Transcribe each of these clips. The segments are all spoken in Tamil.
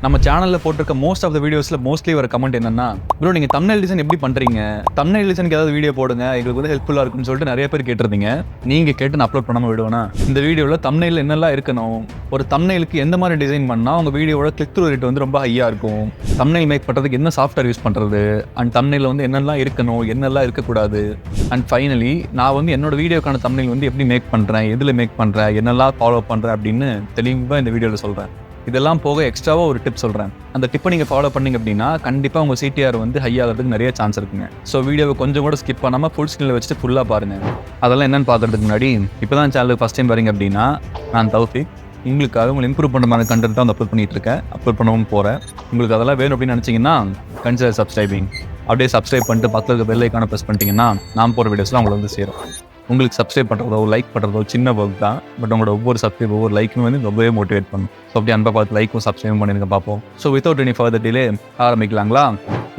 நம்ம சேனல்ல போட்டிருக்க மோஸ்ட் ஆஃப் த வீடியோஸ்ல மோஸ்ட்லி வர கமெண்ட் என்னன்னா, ப்ரோ நீங்க தம்ப்நெயில் டிசைன் எப்படி பண்றீங்க, தம்ப்நெயில் டிசைனுக்கு ஏதாவது வீடியோ போடுங்க, எங்களுக்கு வந்து ஹெல்ப்ஃபுல்லா இருக்கும்னு சொல்லிட்டு நிறைய பேர் கேட்டிருந்தீங்க. நீங்க கேட்டு நான் அப்லோட் பண்ணாம விடுவேனா? இந்த வீடியோல தம்ப்நெயில் என்னெல்லாம் இருக்கணும், ஒரு தம்ப்நெயிலுக்கு எந்த மாதிரி டிசைன் பண்ணா உங்க வீடியோவோட கிளிக் த்ரூ ரேட் வந்து ரொம்ப ஹையா இருக்கும், தம்ப்நெயில் மேக் பண்றதுக்கு என்ன சாஃப்ட்வேர் யூஸ் பண்றது, அண்ட் தம்ப்நெயில்ல வந்து என்னெல்லாம் இருக்கணும், என்னெல்லாம் இருக்கக்கூடாது, அண்ட் ஃபைனலி நான் வந்து என்னோட வீடியோக்கான தம்ப்நெயில் வந்து எப்படி மேக் பண்றேன், எதுல மேக் பண்றேன், என்னெல்லாம் ஃபாலோ பண்றேன் அப்படின்னு தெளிவாக இந்த வீடியோல சொல்றேன். இதெல்லாம் போக எக்ஸ்ட்ராவா ஒரு டிப் சொல்றேன். அந்த டிப்பை நீங்க ஃபாலோ பண்ணீங்க அப்படின்னா கண்டிப்பா உங்க சிடிஆர் வந்து ஹை ஆகிறதுக்கு நிறைய சான்ஸ் இருக்குங்க. ஸோ வீடியோவை கொஞ்சம் கூட ஸ்கிப் பண்ணாம ஃபுல் ஸ்கிரீன்ல வச்சுட்டு ஃபுல்லா பாருங்க. அதெல்லாம் என்னன்னு பார்க்கறதுக்கு முன்னாடி இப்பதான் சேனலுக்கு ஃபர்ஸ்ட் டைம் வரீங்க அப்படின்னா நான் தௌஃபிக். உங்களுக்காக உங்களை இம்ப்ரூவ் பண்ணுற மாதிரி கண்டென்ட் தான் அப்லோட் பண்ணிட்டு இருக்கேன், அப்லோட் பண்ணவும் போறேன். உங்களுக்கு அதெல்லாம் வேணும் அப்படின்னு நினைச்சீங்கன்னா கன்சிடர் சப்ஸ்கிரைபிங். அப்படியே சப்ஸ்கிரைப் பண்ணிட்டு பக்கத்துல இருக்க பெல் ஐக்கான ப்ரெஸ் பண்ணிட்டீங்கன்னா நான் போகிற வீடியோஸ்லாம் உங்களை வந்து சேரும். உங்களுக்கு சப்ஸ்கிரைப் பண்ணுறதோ லைக் பண்ணுறதோ சின்ன ஒர்க் தான், பட் உங்களோட ஒவ்வொரு சப்ஸ்கிரைப் ஒவ்வொரு லைக்குமே வந்து ரொம்பவே மோட்டிவேட் பண்ணும். ஸோ அப்படி அன்பா பார்த்து லைக்கும் சப்ஸ்கிரைப் பண்ணிருங்க பார்ப்போம். So without any further delay ஆரம்பிக்கலாங்களா?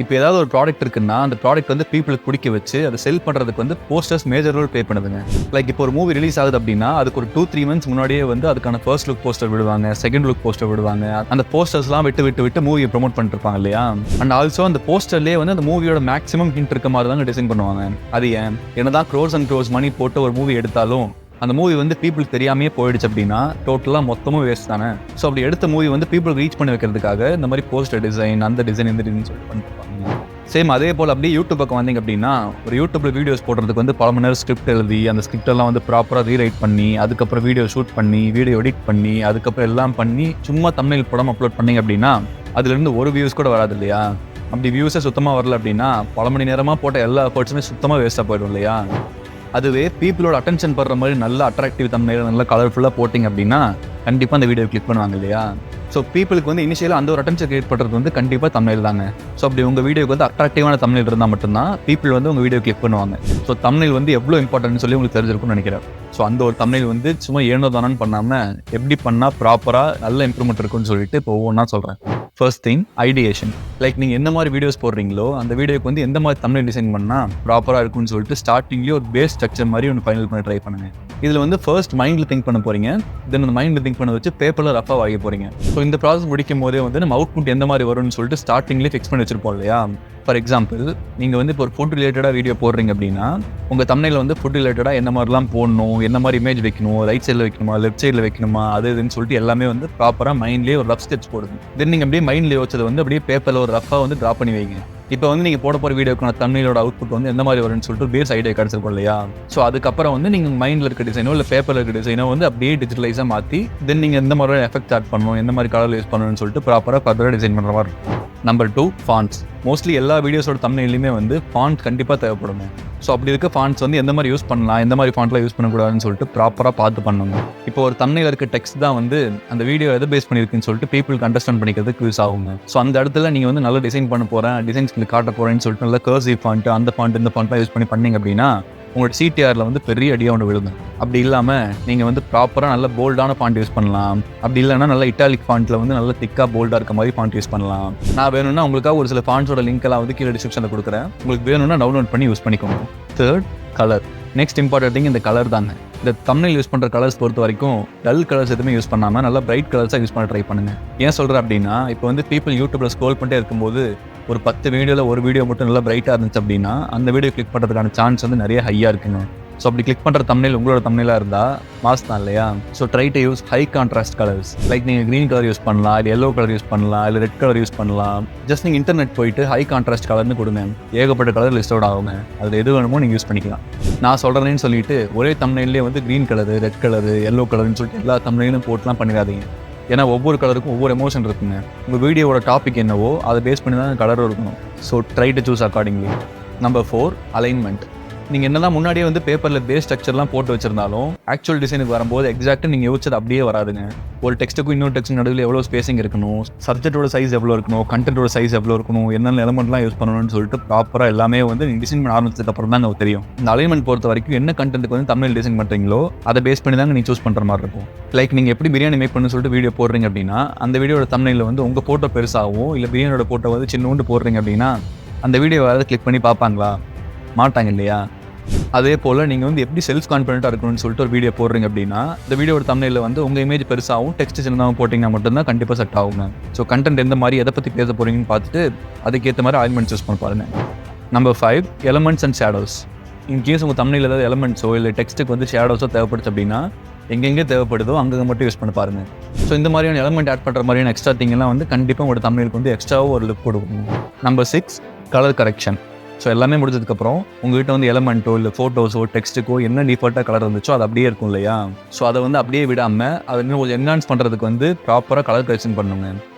இப்போ ஏதாவது ஒரு ப்ராடக்ட் இருக்குன்னா அந்த ப்ராடக்ட் வந்து பீப்புளுக்கு பிடிக்க வச்சு அதை செல் பண்ணுறதுக்கு வந்து போஸ்டர்ஸ் மேஜர் ரோல் ப்ளே பண்ணுதுங்க. லைக் இப்போ ஒரு மூவி ரிலீஸ் ஆகுது அப்படின்னா அதுக்கு ஒரு 2-3 months முன்னாடியே வந்து அதுக்கான ஃபர்ஸ்ட் லுக் போஸ்டர் விடுவாங்க, செகண்ட் லுக் போஸ்டர் விடுவாங்க. அந்த போஸ்டர்ஸ்லாம் விட்டு மூவியை ப்ரொமோட் பண்ணிட்டு இருப்பாங்க இல்லையா? அண்ட் ஆல்சோ அந்த போஸ்டர்லேயே வந்து அந்த மூவியோட மேக்ஸிமம் ஹிண்ட் இருக்க மாதிரி தாங்க டிசைன் பண்ணுவாங்க. அது ஏன் என்னதான் க்ரோர்ஸ் அண்ட் க்ரோர்ஸ் மணி போட்டு ஒரு மூவி எடுத்தாலும் அந்த மூவி வந்து பீப்புளுக்கு தெரியாமையே போயிடுச்சு அப்படின்னா டோட்டலாக மொத்தமும் வேஸ்ட் தானே. ஸோ அப்படி எடுத்த மூவி வந்து பீப்புள் ரீச் பண்ணி வைக்கிறதுக்காக இந்த மாதிரி போஸ்டர் டிசைன், அந்த டிசைன், இந்த டிசைன் சொல்லிட்டு பண்ணிருப்பாங்க. சேம் அதே போல் அப்படியே யூடியூப் பக்கம் வந்தீங்க அப்படின்னா ஒரு யூடியூப்ல வீடியோஸ் போடுறதுக்கு வந்து பல மணி நேரம் ஸ்கிரிப்ட் எழுதி அந்த ஸ்கிரிப்ட் எல்லாம் வந்து ப்ராப்பராக ரீரைட் பண்ணி அதுக்கப்புறம் வீடியோ ஷூட் பண்ணி வீடியோ எடிட் பண்ணி அதுக்கப்புறம் எல்லாம் பண்ணி சும்மா தம்ப்நெயில் படம் அப்லோட் பண்ணீங்க அப்படின்னா அதுலேருந்து ஒரு வியூஸ் கூட வராது இல்லையா? அப்படி வியூஸே சுத்தமாக வரல அப்படின்னா பல மணி நேரமாக போட்ட எல்லா எஃபர்ட்ஸுமே சுத்தமாக வேஸ்ட்டாக போயிடும் இல்லையா? அதுவே பீப்புளோட அட்டென்ஷன் படுற மாதிரி நல்ல அட்ராக்டிவ் தம்ப்நெயில் நல்லா கலர்ஃபுல்லாக போட்டிங்க அப்படின்னா கண்டிப்பாக அந்த வீடியோ கிளிக் பண்ணுவாங்க இல்லையா? ஸோ பீப்புளுக்கு வந்து இனிஷியலாக அந்த ஒரு அட்டென்ஷன் கிரியேட் பண்ணுறது வந்து கண்டிப்பாக தம்ப்நெயில் தாங்க. ஸோ அப்படி உங்கள் வீடியோக்கு வந்து அட்ராக்டிவான தம்ப்நெயில் இருந்தால் மட்டும்தான் பீப்புள் வந்து உங்கள் வீடியோ கிளிக் பண்ணுவாங்க. ஸோ தம்ப்நெயில் வந்து எவ்வளோ இம்பார்ட்டன்ட்னு சொல்லி உங்களுக்கு தெரிஞ்சிருக்கும்னு நினைக்கிறேன். ஸோ அந்த ஒரு தம்ப்நெயில் வந்து சும்மா ஏனோ தானோன்னு பண்ணாமல் எப்படி பண்ணால் ப்ராப்பராக நல்ல இம்ப்ரூவ்மெண்ட் இருக்குன்னு சொல்லிட்டு இப்போ ஒவ்வொன்றா சொல்கிறேன். First thing ideation. லைக் நீங்கள் எந்த மாதிரி வீடியோஸ் போடுறீங்களோ அந்த வீடியோக்கு வந்து எந்த மாதிரி தம்ப்நெயில் டிசைன் பண்ணால் ப்ராப்பராக இருக்குன்னு சொல்லிட்டு ஸ்டார்டிங்லேயே ஒரு பேஸ் ஸ்ட்ரக்சர் மாதிரி ஒன்று ஃபைனல் பண்ண ட்ரை பண்ணுங்கள். இதில் வந்து ஃபர்ஸ்ட் மைண்டில் திங்க் பண்ண போகிறீங்க, தென் அந்த மைண்டில் திங்க் பண்ண வச்சு பேப்பரில் ரஃபாக வாங்க போகிறீங்க. ஸோ இந்த ப்ராசஸ் முடிக்கும் போதே வந்து நம்ம அவுட்புட் எந்த மாதிரி வரும்னு சொல்லிட்டு ஸ்டார்டிங்லேயே ஃபிக்ஸ் பண்ணி வச்சிருப்போம் இல்லையா? ஃபார் எக்ஸாம்பிள் நீங்கள் வந்து இப்போ ஒரு ஃபுட் ரிலேட்டடாக வீடியோ போடுறீங்க அப்படின்னா உங்கள் தம்ப்நெயில்ல வந்து ஃபுட் ரிலேட்டடாக என்ன மாதிரிலாம் போடணும், என்ன மாதிரி இமேஜ் வைக்கணும், ரைட் சைடில் வைக்கணுமா லெஃப்ட் சைடில் வைக்கணுமா அது இதுன்னு சொல்லிட்டு எல்லாமே வந்து ப்ராப்பராக மைண்ட்லேயே ஒரு ரஃப் ஸ்கெட்ச் போடுங்க. தென் நீங்கள் அப்படியே மைண்ட்லேயே வச்சதை வந்து அப்படியே பேப்பரில் ஒரு ரஃபாக வந்து ட்ரா பண்ணி வைங்க. இப்போ வந்து நீங்கள் போட போகிற வீடியோக்கான தம்ப்நெயிலோட அவுட்புட் வந்து எந்த மாதிரி வரும்னு சொல்லிட்டு பேஸ் ஐடியா கிடச்சிருக்கும் இல்லையா? ஸோ அதுக்கப்புறம் வந்து நீங்கள் மைண்டில் இருக்க டிசைனோ இல்லை பேப்பரில் இருக்க டிசைனோ வந்து அப்படியே டிஜிட்டலைஸாக மாற்றி தென் நீங்கள் எந்த மாதிரி எஃபெக்ட் ஆட் பண்ணணும், எந்த மாதிரி கலர் யூஸ் பண்ணணும்னு சொல்லிட்டு ப்ராப்பராக ஃபர்தராக டிசைன் பண்ணுற மாதிரி இருக்கும். Number 2 fonts. மோஸ்ட்லி எல்லா வீடியோஸோட தம்ப்நெயிலுமே வந்து ஃபாண்ட் கண்டிப்பாக தேவைப்படுங்க. ஸோ அப்படி இருக்க ஃபாண்ட்ஸ் வந்து எந்த மாதிரி யூஸ் பண்ணலாம், எந்த மாதிரி ஃபாண்ட்லாம் யூஸ் பண்ணக்கூடாதுன்னு சொல்லிட்டு ப்ராப்பராக பார்த்து பண்ணணும். இப்போ ஒரு தம்ப்நெயில்ல இருக்க டெக்ஸ்ட் தான் வந்து அந்த வீடியோ எதை பேஸ் பண்ணியிருக்குன்னு சொல்லிட்டு பீப்புளுக்கு அண்டர்ஸ்டாண்ட் பண்ணிக்கிறதுக்கு யூஸ் ஆகுங்க. ஸோ அந்த இடத்துல நீங்கள் வந்து நல்லா டிசைன் பண்ண போகிறேன், டிசைன் ஸ்கில் காட்ட போகிறேன்னு சொல்லிட்டு நல்லா கர்சிவ் ஃபாண்ட் அந்த ஃபாண்ட் இந்த ஃபாண்ட்லாம் யூஸ் பண்ணீங்க அப்படின்னா உங்களோட சிடிஆரில் வந்து பெரிய அடியாக ஒன்று விழுங்க. அப்படி இல்லாமல் நீங்கள் வந்து ப்ராப்பராக நல்ல போல்டான ஃபாண்ட் யூஸ் பண்ணலாம். அப்படி இல்லைன்னா நல்ல இட்டாலிக் ஃபாண்ட்டில் வந்து நல்ல திக்காக போல்டாக இருக்க மாதிரி ஃபாண்ட் யூஸ் பண்ணலாம். நான் வேணும்னா உங்களுக்காக ஒரு சில ஃபாண்ட்ஸோட லிங்க் எல்லாம் வந்து கீழே டிஸ்கிரிப்ஷனில் கொடுக்குறேன், உங்களுக்கு வேணும்னா டவுன்லோட் பண்ணி யூஸ் பண்ணிக்கோங்க. Third colour. Next important thing இந்த கலர் தாங்க. இந்த தம்ப்நெயில் யூஸ் பண்ணுற கலர்ஸ் பொறுத்த வரைக்கும் டல் கலர்ஸ் எதுவுமே யூஸ் பண்ணாமல் நல்லா பிரைட் கலர்ஸாக யூஸ் பண்ண ட்ரை பண்ணுங்க. ஏன் சொல்கிறேன் அப்படின்னா இப்போ வந்து பீப்புள் யூடியூப்ல ஸ்க்ரோல் பண்ணிட்டே இருக்கும்போது ஒரு 10 வீடியோவில் ஒரு வீடியோ மட்டும் நல்லா பிரைட்டாக இருந்துச்சு அப்படின்னா அந்த வீடியோ கிளிக் பண்ணுறதுக்கான சான்ஸ் வந்து நிறைய ஹையாக இருக்குங்க. ஸோ அப்படி கிளிக் பண்ணுற தம்ப்நெயில் உங்களோட தம்ப்நெயிலாக இருந்தால் மாஸ் தான் இல்லையா? So try to use high contrast colours. Like நீங்கள் க்ரீன் கலர் யூஸ் பண்ணலாம், இல்லை எல்லோ கலர் யூஸ் பண்ணலாம், இல்லை ரெட் கலர் யூஸ் பண்ணலாம். ஜஸ்ட் நீங்கள் இன்டர்நெட் போயிட்டு ஹை கான்ட்ராஸ்ட் கலர்னு கொடுங்க, ஏகப்பட்ட கலர் லிஸ்ட் அவுட் ஆகுங்க. அதில் எது வேணுமோ நீங்கள் யூஸ் பண்ணிக்கலாம். நான் சொல்கிறேன்னு சொல்லிட்டு ஒரே தம்ப்நெயிலே வந்து green colour, red colour, yellow கலர்னு சொல்லிட்டு எல்லா தம்ப்நெயிலும் போட்டுலாம் பண்ணிடாதீங்க. ஏன்னா ஒவ்வொரு கலருக்கும் ஒவ்வொரு எமோஷன் இருக்குங்க. உங்கள் வீடியோவோட டாபிக் என்னவோ அதை பேஸ் பண்ணி தான் கலரும் இருக்கணும். So try to choose accordingly. Number 4 alignment. நீங்கள் என்னதான் முன்னாடியே வந்து பேப்பரில் பேஸ் ஸ்ட்ரக்சர்லாம் போட்டு வச்சிருந்தாலும் ஆக்சுவல் டிசைனுக்கு வரும்போது எக்ஸாக்டாக நீங்கள் யோசிச்சது அப்படியே வராதுங்க. ஒரு டெக்ஸ்ட்டுக்கும் இன்னொரு டெக்ஸ்ட் நடுவில் எவ்வளோ ஸ்பேசிங் இருக்கணும், சப்ஜெக்டோட சைஸ் எவ்வளோ இருக்கணும், கண்டென்ட்டோட சைஸ் எவ்வளோ இருக்கணும், என்னென்ன எலமெண்ட்லாம் யூஸ் பண்ணணும்னு சொல்லிட்டு ப்ராப்பராக எல்லாமே வந்து நீங்கள் டிசைன் பண்ண ஆரம்பிச்சதுக்கு அப்புறம் தான் எனக்கு தெரியும். இந்த அலைன்மெண்ட் பொறுத்த வரைக்கும் என்ன கண்டென்ட்டுக்கு வந்து தம்ப்நெயில் டிசைன் பண்ணுறீங்களோ அதை பேஸ் பண்ணி தாங்க நீங்கள் சூஸ் பண்ணுற மாதிரி இருக்கும். லைக் நீங்கள் எப்படி பிரியாணி மேக் பண்ணணும்னு சொல்லிட்டு வீடியோ போடுறீங்க அப்படின்னா அந்த வீடியோட தம்ப்நெயிலில் வந்து உங்கள் ஃபோட்டோ பெருசாகவும் இல்லை பிரியாணியோட ஃபோட்டோ வந்து சின்னோண்டு போடுறீங்க அப்படின்னா அந்த வீடியோ யாராவது கிளிக் பண்ணி பார்ப்பாங்களா? மாட்டாங்க இல்லையா? அதே போல் நீங்கள் வந்து எப்படி செல்ஃப் கான்ஃபிடென்ட்டாக இருக்கணும்னு சொல்லிட்டு ஒரு வீடியோ போடுறீங்க அப்படின்னா இந்த வீடியோட தம்ப்நெயில்ல வந்து உங்கள் இமேஜ் பெருசாகவும் டெக்ஸ்ட் சின்னதாகவும் போட்டிங்கன்னா மட்டும்தான் கண்டிப்பாக செட் ஆகுங்க. ஸோ கண்டென்ட் எந்த மாதிரி எதை பற்றி பேச போகிறீங்கன்னு பார்த்துட்டு அதுக்கேற்ற மாதிரி ஆயில்மெண்ட் சூஸ் பண்ண பாருங்க. Number 5, elements and shadows. In case உங்கள் தம்ப்நெயில்ல ஏதாவது எலமெண்ட்ஸோ இல்லை டெக்ஸ்ட்டுக்கு வந்து ஷேடோஸோ தேவைப்படுச்சு அப்படின்னா எங்கெங்கே தேவைப்படுதோ அங்கே மட்டும் யூஸ் பண்ண பாருங்க. ஸோ இந்த மாதிரியான எலமெண்ட் ஆட் பண்ணுற மாதிரியான எக்ஸ்ட்ரா திங்கெல்லாம் வந்து கண்டிப்பாக உங்களோட தம்ப்நெயிலுக்கு வந்து எக்ஸ்ட்ராவும் ஒரு லுக் கொடுக்கும். Number 6, colour correction. ஸோ எல்லாமே முடிஞ்சதுக்கப்புறம் உங்கள்கிட்ட வந்து எலமெண்ட்டோ இல்லை ஃபோட்டோஸோ டெக்ஸ்ட்டுக்கோ என்ன டிஃபால்ட்டாக கலர் இருந்துச்சோ அது அப்படியே இருக்கும் இல்லையா? ஸோ அதை வந்து அப்படியே விடாமல் அதை இன்னும் கொஞ்சம் என்ஹான்ஸ் பண்ணுறதுக்கு வந்து ப்ராப்பராக கலர் கரெக்ஷன் பண்ணுங்க.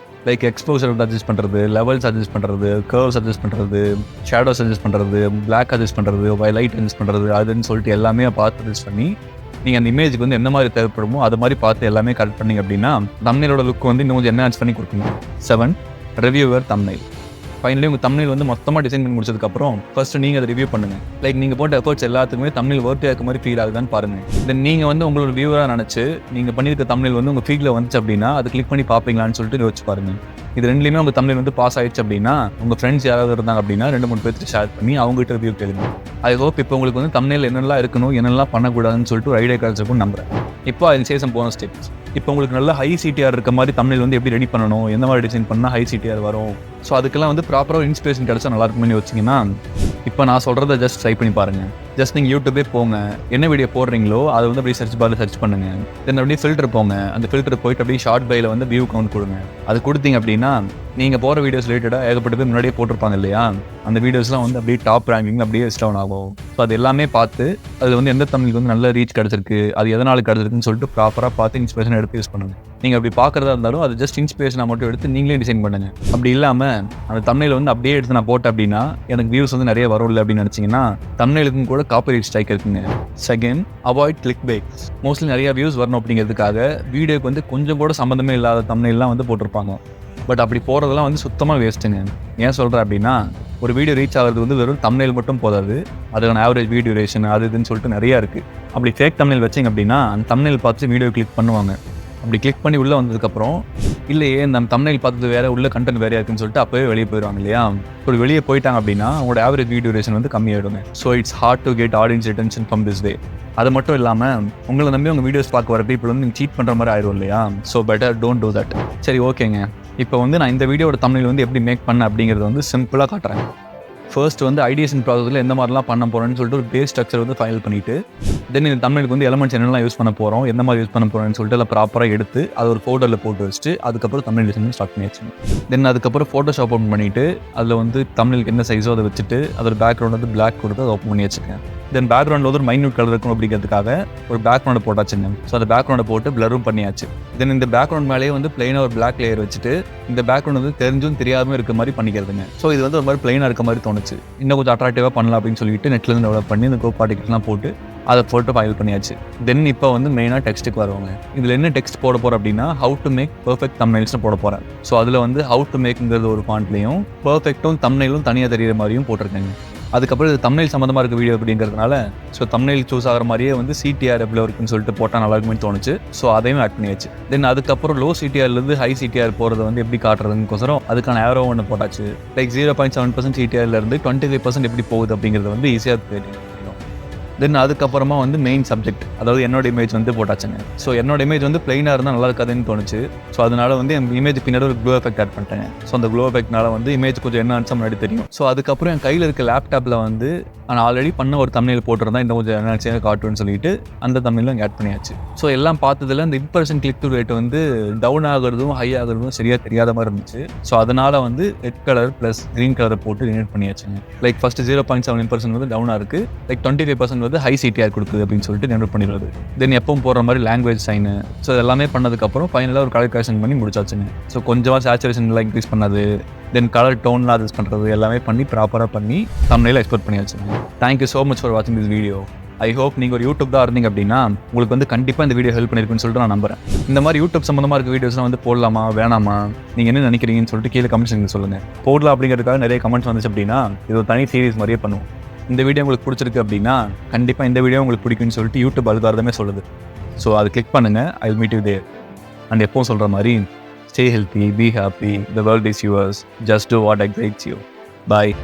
லைக் எக்ஸ்போசர் அட்ஜஸ்ட் பண்ணுறது, லெவல்ஸ் அட்ஜஸ்ட் பண்ணுறது, கர்வ்ஸ் அட்ஜஸ்ட் பண்ணுறது, ஷேடோஸ் அட்ஜஸ்ட் பண்ணுறது, பிளாக் அட்ஜஸ்ட் பண்ணுறது, லைட் அட்ஜஸ்ட் பண்ணுறது, அதுன்னு சொல்லிட்டு எல்லாமே பார்த்து அட்ஜஸ்ட் பண்ணி நீங்கள் அந்த இமேஜுக்கு வந்து என்ன மாதிரி தேவைப்படுமோ அது மாதிரி பார்த்து எல்லாமே கரெக்ட் பண்ணிங்க அப்படின்னா தம்ப்நெயிலோட லுக் வந்து இன்னும் கொஞ்சம் என்ஹான்ஸ் பண்ணி கொடுப்பீங்க. 7, ரிவ்யூவர் தம்ப்நெயில். ஃபைனலி உங்கள் தம்ப்நெயில் வந்து மொத்தமாக டிசைன் பண்ணி முடிச்சதுக்கப்புறம் ஃபஸ்ட்டு நீங்கள் அதை ரிவ்யூ பண்ணுங்கள். லைக் நீங்கள் போட்ட எஃபர்ட்ஸ் எல்லாத்துக்குமே தம்ப்நெயில் ஒர்த்தியாக இருக்க மாதிரி ஃபீல் ஆகுதான்னு பாருங்கள். தென் நீங்கள் வந்து உங்களோட வியூவராக நினச்சி நீங்கள் பண்ணியிருக்க தம்ப்நெயில் வந்து உங்கள் ஃபீல்டில் வந்துச்சு அப்படின்னா அது கிளிக் பண்ணி பார்ப்பீங்களான்னு சொல்லிட்டு யோசிச்சு பாருங்கள். இது ரெண்டுலேயுமே உங்கள் தம்ப்நெயில் வந்து பாஸ் ஆயிடுச்சு அப்படின்னா உங்கள் ஃப்ரெண்ட்ஸ் யாராவது இருந்தாங்க அப்படின்னா 2-3 பேருக்கு ஷேர் பண்ணி அவங்ககிட்ட ரிவ்யூ கேளுங்க. ஐ ஹோப் இப்போ உங்களுக்கு வந்து தம்ப்நெயில் என்னெல்லாம் இருக்கணும் என்னெல்லாம் பண்ணக்கூடாதுன்னு சொல்லிட்டு ஒரு ஐடியா கிடைச்சிருக்கும்னு நம்புறேன். இப்போ அது சேசம் போன ஸ்டெப்ஸ். இப்போ உங்களுக்கு நல்ல ஹை சிடிஆர் இருக்க மாதிரி தம்ப்நெயில் வந்து எப்படி ரெடி பண்ணணும், எந்த மாதிரி டிசைன் பண்ணால் ஹை சிடிஆர் வரும், ஸோ அதுக்கெல்லாம் வந்து ப்ராப்பராக இன்ஸ்பிரேஷன் கிடச்சா நல்லா இருக்கும்னு வச்சிங்கன்னா இப்போ நான் சொல்கிறத ஜஸ்ட் ட்ரை பண்ணி பாருங்கள். ஜஸ்ட் நீங்கள் யூடியூபே போங்க, என்ன வீடியோ போடுறீங்களோ அதை வந்து அப்படியே சர்ச் பாரில் சர்ச் பண்ணுங்கள். தென் அப்படியே ஃபில்டர் போங்க, அந்த ஃபில்டர் போயிட்டு அப்படியே ஷார்ட் பையில் வந்து வியூ கவுண்ட் கொடுங்க. அது கொடுத்தீங்க அப்படின்னா நீங்கள் போகிற வீடியோஸ் ரிலேட்டடாக ஏகப்பட்ட பேர் முன்னாடியே போட்டிருப்பாங்க இல்லையா? அந்த வீடியோஸ்லாம் வந்து அப்படியே டாப் ரேங்கிங்கில் அப்படியே டவுன் ஆகும். ஸோ அது எல்லாமே பார்த்து அது வந்து எந்த தம்ப்நெயிலுக்கு வந்து நல்ல ரீச் கிடச்சிருக்கு, அது எதனால் கிடச்சிருக்குன்னு சொல்லிட்டு ப்ராப்பராக பார்த்து இன்ஸ்பிரேஷன் எடுத்து யூஸ் பண்ணுங்கள். நீங்கள் அப்படி பார்க்குறதா இருந்தாலும் அது ஜஸ்ட் இன்ஸ்பிரேஷனாக மட்டும் எடுத்து நீங்களே டிசைன் பண்ணுங்கள். அப்படி இல்லாமல் அந்த தம்ப்நெயில் வந்து அப்படியே எடுத்து நான் போட்டேன் அப்படின்னா எனக்கு வியூஸ் வந்து நிறைய வரும் இல்லை அப்படின்னு நினச்சிங்கன்னா தம்ப்நெயிலுக்கும் கூட காப்பிரைட் ஸ்ட்ரைக் இருக்குங்க. Second, avoid click baits. Mostly நிறைய வியூஸ் வரணும் அப்படிங்கிறதுக்காக வீடியோக்கு வந்து கொஞ்சம் கூட சம்மந்தமே இல்லாத தம்ப்நெயில்லாம் வந்து போட்டிருப்பாங்க. பட் அப்படி போகிறதெல்லாம் வந்து சுத்தமாக வேஸ்ட்டுங்க. ஏன் சொல்கிறேன் அப்படின்னா ஒரு வீடியோ ரீச் ஆகிறது வந்து வெறும் தம்ப்நெயில் மட்டும் போதாது, அதுக்கான ஆவரேஜ் வீடியோ டியூரேஷன் அது இதுன்னு சொல்லிட்டு நிறையா இருக்குது. அப்படி ஃபேக் தம்ப்நெயில் வச்சிங்க அப்படின்னா அந்த தம்ப்நெயில் பார்த்து வீடியோ கிளிக் பண்ணுவாங்க. அப்படி கிளிக் பண்ணி உள்ளே வந்ததுக்கப்புறம் இல்லையே இந்த தம்ப்நெயில் பார்த்தது வேறு, உள்ள கண்டென்ட் வேறையா இருக்குன்னு சொல்லிட்டு அப்போவே வெளியே போயிடுவாங்க இல்லையா? இப்போ வெளியே போயிட்டாங்க அப்படின்னா அவங்களோட ஆவரேஜ் வீடியோ டியூரேஷன் வந்து கம்மியாகிடுங்க. So it's hard to get audience attention from this way. அது மட்டும் இல்லாமல் உங்களை நம்பி உங்கள் வீடியோஸ் பார்க்க வர பீப்புள் வந்து நீங்கள் சீட் பண்ணுற மாதிரி ஆயிடும் இல்லையா? So better don't do that. சரி, ஓகேங்க. இப்போ வந்து நான் இந்த வீடியோட தம்ப்நெயில் வந்து எப்படி மேக் பண்ணேன் அப்படிங்கிறது வந்து சிம்பிளாக காட்டுறேன். ஃபர்ஸ்ட் வந்து ஐடியேஷன் ப்ராசஸில் எந்த மாதிரிலாம் பண்ண போகிறேன்னு சொல்லிட்டு ஒரு பேஸ் ஸ்ட்ரக்சர் வந்து ஃபைனல் பண்ணிவிட்டு தென் இந்த தம்ப்நெயிலுக்கு வந்து எலமெண்ட்ஸ் என்னெல்லாம் யூஸ் பண்ண போகிறோம், எந்த மாதிரி யூஸ் பண்ண போகிறோம்னு சொல்லிட்டு எல்லாம் ப்ராப்பராக எடுத்து அது ஒரு ஃபோட்டோவில் போட்டு வச்சுட்டு அதுக்கப்புறம் தம்ப்நெயில் டிசைன் ஸ்டார்ட் பண்ணி வச்சுங்க. தென் அதுக்கப்புறம் ஃபோட்டோஷாப் ஓப்பன் பண்ணிவிட்டு அதில் வந்து தம்ப்நெயிலுக்கு என்ன சைஸோ அதை வச்சுட்டு அதோட பேக்ரவுண்ட் வந்து பிளாக் கொடுத்து அதை ஓப்பன் பண்ணி வச்சுக்கேன். தென் பேக்ரவுண்டில் ஒரு மைன்யூட் கலர் இருக்கும் அப்படிங்கிறதுக்காக ஒரு பேக்ரவுண்டை போட்டாச்சுங்க. ஸோ அந்த பேக்ரவுண்டை போட்டு பிளரும் பண்ணியாச்சு. தென் இந்த பேக்ரவுண்ட் மேலேயே வந்து பிளைனாக ஒரு பிளாக் லேயர் வச்சுட்டு இந்த பேக்ரவுண்ட் வந்து தெரிஞ்சும் தெரியாமல் இருக்க மாதிரி பண்ணிக்கிறதுங்க. ஸோ இது வந்து ஒரு மாதிரி பிளைனாக இருக்க மாதிரி தோணுச்சு. இன்னும் கொஞ்சம் அட்ராக்டிவாக பண்ணலாம் அப்படின்னு சொல்லிட்டு நெட்லேருந்து டெவலப் பண்ணி இந்த கோபார்ட்டிக்கெலாம் போட்டு அதை போட்டு ஃபைல் பண்ணியாச்சு. தென் இப்போ வந்து மெயினாக டெக்ஸ்ட்டுக்கு வருவாங்க. இதில் என்ன டெக்ஸ்ட் போட போகிறோம் அப்படின்னா ஹவு டு மேக் பர்ஃபெக்ட் தம்ப்நெயில்ஸ்னு போட போகிறேன். ஸோ அதில் வந்து ஹவு டு மேக்ங்கிறது ஒரு ஃபாண்ட்லையும் பர்ஃபெக்ட்டும் தம்ப்நெயிலும் தனியாக தெரிகிற மாதிரியும் போட்டிருக்கேங்க. அதுக்கப்புறம் இது தம்ப்நெயில் சம்மந்தமாக இருக்க வீடியோ அப்படிங்கிறதுனால ஸோ தம்ப்நெயில் சூஸ் ஆகிற மாதிரியே வந்து சிடிஆர் எவ்வளோ இருக்குன்னு சொல்லிட்டு போட்டால் நல்லா இருக்குன்னு தோணுச்சு. ஸோ அதையும் ஆட் பண்ணியாச்சு. தென் அதுக்கப்புறம் லோ சிடிஆர்லேருந்து ஹை சிடிஆர் போகிறத வந்து எப்படி காட்டுறதுக்கோசரம் அதுக்கான ஏரோ ஒன்று போட்டாச்சு. லைக் 0.7% சிடிஆர்லேருந்து 25% எப்படி போகுது அப்படிங்கிறது வந்து ஈஸியாக தெரியும். தென் அதுக்கப்புறமா வந்து மெயின் சப்ஜெக்ட், அதாவது என்னோட இமேஜ் வந்து போட்டாச்சுங்க. ஸோ என்னோட இமேஜ் வந்து பிளைனாக இருந்தால் நல்லா இருக்காதுன்னு தோணுச்சு. ஸோ அதனால வந்து என் இமேஜ் பின்னாடி ஒரு க்ளோ எஃபெக்ட் ஆட் பண்ணிட்டேன். ஸோ அந்த க்ளோ எஃபெக்ட்னால வந்து இமேஜ் கொஞ்சம் என்ன ஆன்சர் முன்னாடி தெரியும். ஸோ அதுக்கப்புறம் என் கையில் இருக்க லேப்டாப்பில் வந்து நான் ஆல்ரெடி பண்ண ஒரு தம்ப்நெயில் போட்டிருந்தா இன்னும் கொஞ்சம் என்ன காட்டுன்னு சொல்லிட்டு அந்த தம்ப்நெயிலும் ஆட் பண்ணியாச்சு. ஸோ எல்லாம் பார்த்ததில் இந்த இம்ப்ரெஷன் கிளிக் டு ரேட் வந்து டவுன் ஆகிறதும் ஹை ஆகிறதும் சரியாக தெரியாத மாதிரி இருந்துச்சு. ஸோ அதனால் வந்து ரெட் கலர் ப்ளஸ் க்ரீன் கலரை போட்டு ரினேட் பண்ணியாச்சுங்க. லைக் ஃபஸ்ட்டு 0.7% வந்து டவுனாக இருக்குது, லைக் 25% வந்து ஹை சிடிஆர் கொடுக்குது அப்படின்னு சொல்லிட்டு ரினேட் பண்ணிடுறது. தென் எப்பவும் போகிற மாதிரி லாங்குவேஜ் சைனு. ஸோ எல்லாமே பண்ணதுக்கப்புறம் ஃபைனலாக ஒரு கலர் கரெக்ஷன் பண்ணி முடிச்சாச்சுங்க. ஸோ கொஞ்சமாக சேச்சுரேஷன் எல்லாம் இன்க்ரீஸ் பண்ணது, தென் கலர் டோன்லாம் அட்ஜஸ்ட் பண்ணுறது எல்லாமே பண்ணி ப்ராப்பராக பண்ணி தம்ப்நெயில் எக்ஸ்போர்ட் பண்ணியாச்சுங்க. தேங்க்யூ ஸோ மச் ஃபார் வாட்சிங் திஸ் வீடியோ. ஐ ஹோப் நீங்கள் ஒரு யூடியூப் தான் இருந்தீங்க அப்படின்னா உங்களுக்கு வந்து கண்டிப்பாக இந்த வீடியோ ஹெல்ப் பண்ணியிருக்குன்னு சொல்லிட்டு நான் நம்புறேன். இந்த மாதிரி யூடியூப் சம்மந்தமாக இருக்க வீடியோஸ்லாம் வந்து போடலாமா வேணாமா, நீங்கள் என்ன நினைக்கிறீங்கன்னு சொல்லிட்டு கீழே கமெண்ட்ஸ் சொல்லுங்கள். போடலாம் அப்படிங்கிறதுக்காக நிறைய கமெண்ட்ஸ் வந்துச்சு அப்படின்னா இது ஒரு தனி சீரிஸ் மாதிரியே பண்ணுவோம். இந்த வீடியோ உங்களுக்கு பிடிச்சிருக்கு அப்படின்னா கண்டிப்பாக இந்த வீடியோ உங்களுக்கு பிடிக்குன்னு சொல்லிட்டு யூடியூப் அல்காரிதமே சொல்லுது. ஸோ அதை கிளிக் பண்ணுங்கள். I will meet you there. And எப்பவும் சொல்கிற மாதிரி stay healthy, be happy, the world is yours, just do what excites you. Bye.